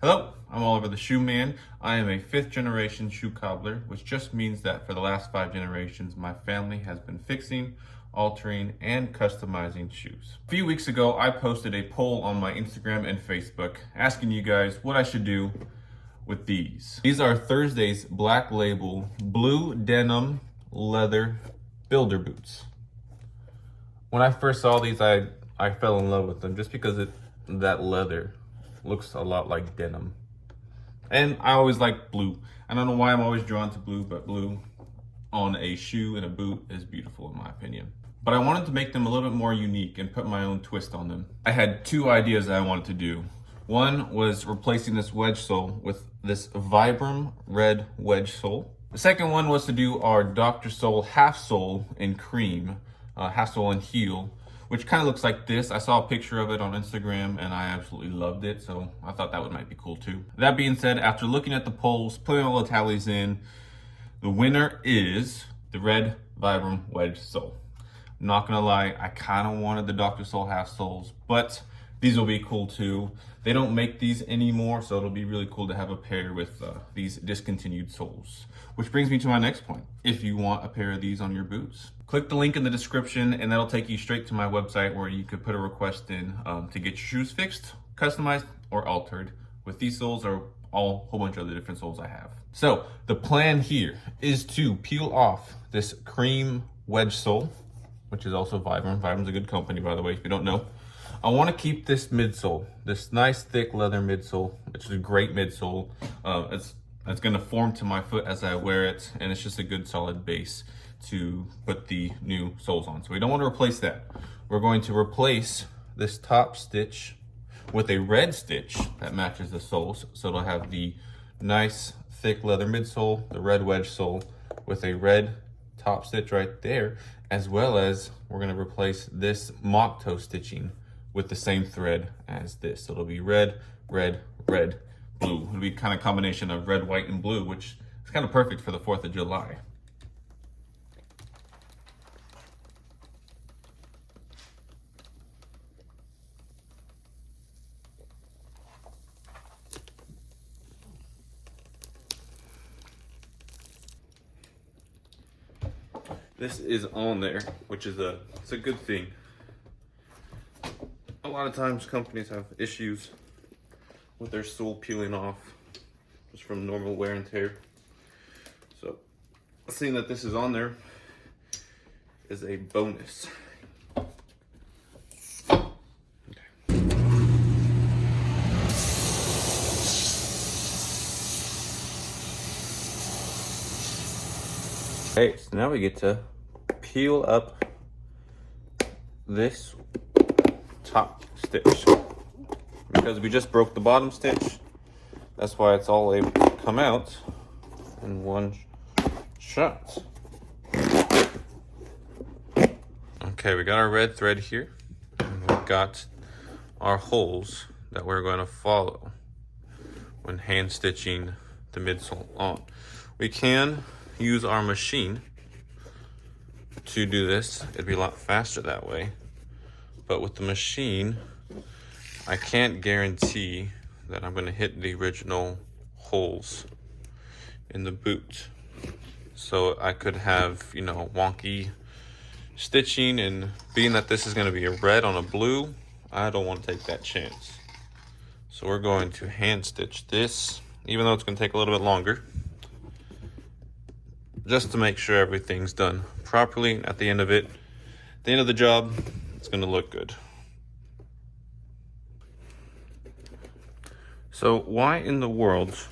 Hello, I'm Oliver the Shoe Man. I am a 5th generation shoe cobbler, which just means that for the last 5 generations, my family has been fixing, altering, and customizing shoes. A few weeks ago, I posted a poll on my Instagram and Facebook asking you guys what I should do with these. These are Thursday's Black Label blue denim leather builder boots. When I first saw these, I fell in love with them just because that leather looks a lot like denim. And I always like blue. I don't know why I'm always drawn to blue, but blue on a shoe and a boot is beautiful in my opinion. But I wanted to make them a little bit more unique and put my own twist on them. I had 2 ideas that I wanted to do. One was replacing this wedge sole with this Vibram red wedge sole. The second one was to do our Dr. Sole half sole in cream, half sole and heel, which kind of looks like this. I saw a picture of it on Instagram and I absolutely loved it, so I thought that might be cool too. That being said, after looking at the polls, putting all the tallies in, the winner is the red Vibram wedge sole. I'm not gonna lie, I kind of wanted the Dr. Sole half soles, but these will be cool too. They don't make these anymore, so it'll be really cool to have a pair with these discontinued soles. Which brings me to my next point. If you want a pair of these on your boots, click the link in the description and that'll take you straight to my website where you could put a request in to get your shoes fixed, customized, or altered with these soles or a whole bunch of other different soles I have. So the plan here is to peel off this cream wedge sole, which is also Vibram. Vibram's a good company, by the way, if you don't know. I want to keep this midsole, this nice thick leather midsole, which is a great midsole. It's going to form to my foot as I wear it, and it's just a good solid base to put the new soles on. So we don't want to replace that. We're going to replace this top stitch with a red stitch that matches the soles. So it'll have the nice thick leather midsole, the red wedge sole with a red top stitch right there, as well as we're going to replace this mock toe stitching with the same thread as this. So it'll be red, red, red, blue. It'll be kind of combination of red, white, and blue, which is kind of perfect for the 4th of July. This is on there, which is it's a good thing. A lot of times companies have issues with their sole peeling off just from normal wear and tear. So seeing that this is on there is a bonus. Okay, so now we get to peel up this top stitch. Because we just broke the bottom stitch, that's why it's all able to come out in one shot. Okay, we got our red thread here, and we've got our holes that we're going to follow when hand stitching the midsole on. We can use our machine to do this. It'd be a lot faster that way, but with the machine I can't guarantee that I'm going to hit the original holes in the boot. So I could have, wonky stitching, and being that this is going to be a red on a blue, I don't want to take that chance. So we're going to hand stitch this, even though it's going to take a little bit longer, just to make sure everything's done properly. At the end of it, at the end of the job, it's going to look good. So why in the world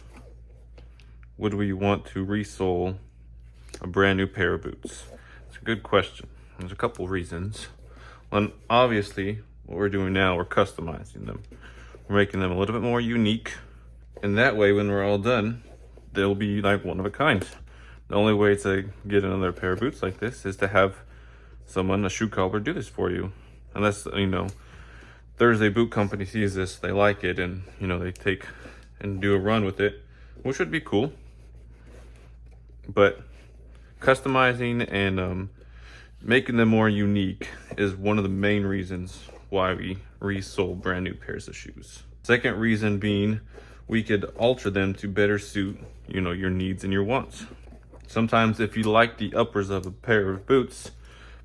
would we want to resole a brand new pair of boots? It's a good question. There's a couple reasons. One, obviously, what we're doing now, we're customizing them. We're making them a little bit more unique. And that way, when we're all done, they'll be like one of a kind. The only way to get another pair of boots like this is to have someone, a shoe cobbler, do this for you. Unless, Thursday Boot Company sees this, they like it, and they take and do a run with it, which would be cool. But customizing and making them more unique is one of the main reasons why we resole brand new pairs of shoes. Second reason being, we could alter them to better suit, your needs and your wants. Sometimes if you like the uppers of a pair of boots,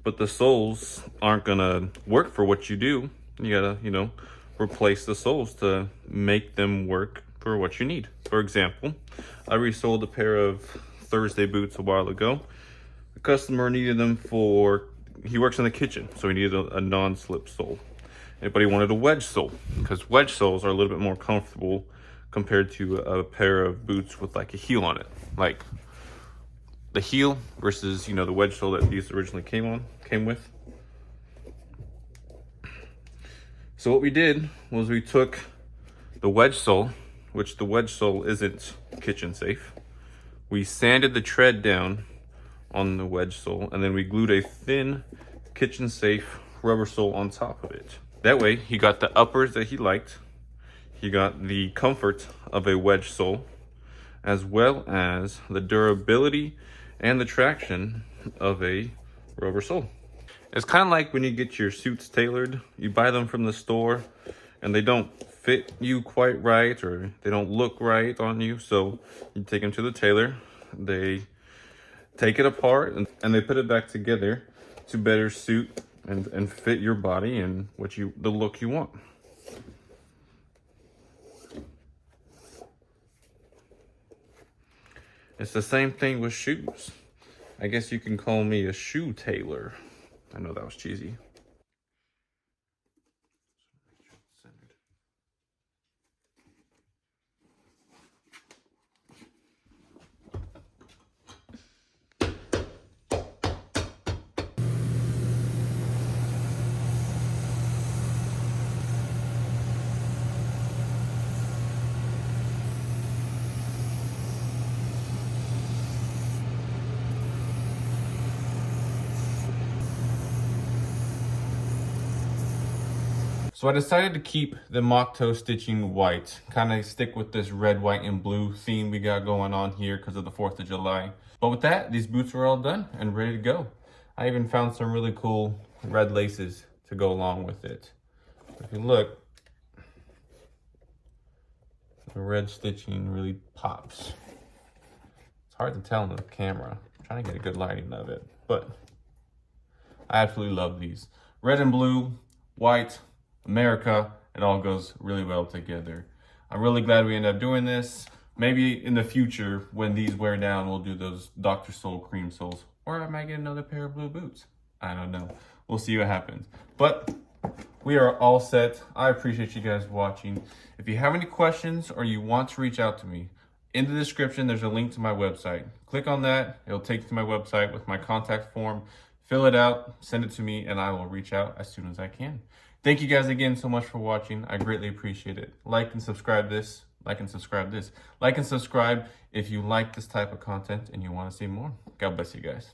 but the soles aren't gonna work for what you do, you gotta, replace the soles to make them work for what you need. For example, I resold a pair of Thursday boots a while ago. The customer needed them he works in the kitchen, so he needed a non-slip sole. But he wanted a wedge sole, because wedge soles are a little bit more comfortable compared to a pair of boots with like a heel on it. Like the heel versus, the wedge sole that these originally came with. So what we did was we took the wedge sole, which the wedge sole isn't kitchen safe. We sanded the tread down on the wedge sole, and then we glued a thin kitchen safe rubber sole on top of it. That way he got the uppers that he liked. He got the comfort of a wedge sole, as well as the durability and the traction of a rubber sole. It's kind of like when you get your suits tailored. You buy them from the store and they don't fit you quite right, or they don't look right on you. So you take them to the tailor, they take it apart and they put it back together to better suit and fit your body and the look you want. It's the same thing with shoes. I guess you can call me a shoe tailor. I know that was cheesy. So I decided to keep the mock toe stitching white, kind of stick with this red, white, and blue theme we got going on here because of the 4th of July. But with that, these boots are all done and ready to go. I even found some really cool red laces to go along with it. If you look, the red stitching really pops. It's hard to tell in the camera. I'm trying to get a good lighting of it, but I absolutely love these. Red and blue, white, America, it all goes really well together. I'm really glad we ended up doing this. Maybe in the future, when these wear down, we'll do those Dr. Soul cream soles, or I might get another pair of blue boots. I don't know. We'll see what happens. But we are all set. I appreciate you guys watching. If you have any questions or you want to reach out to me, in the description, there's a link to my website. Click on that. It'll take you to my website with my contact form. Fill it out, send it to me, and I will reach out as soon as I can. Thank you guys again so much for watching. I greatly appreciate it. Like and subscribe this. Like and subscribe this. Like and subscribe if you like this type of content and you want to see more. God bless you guys.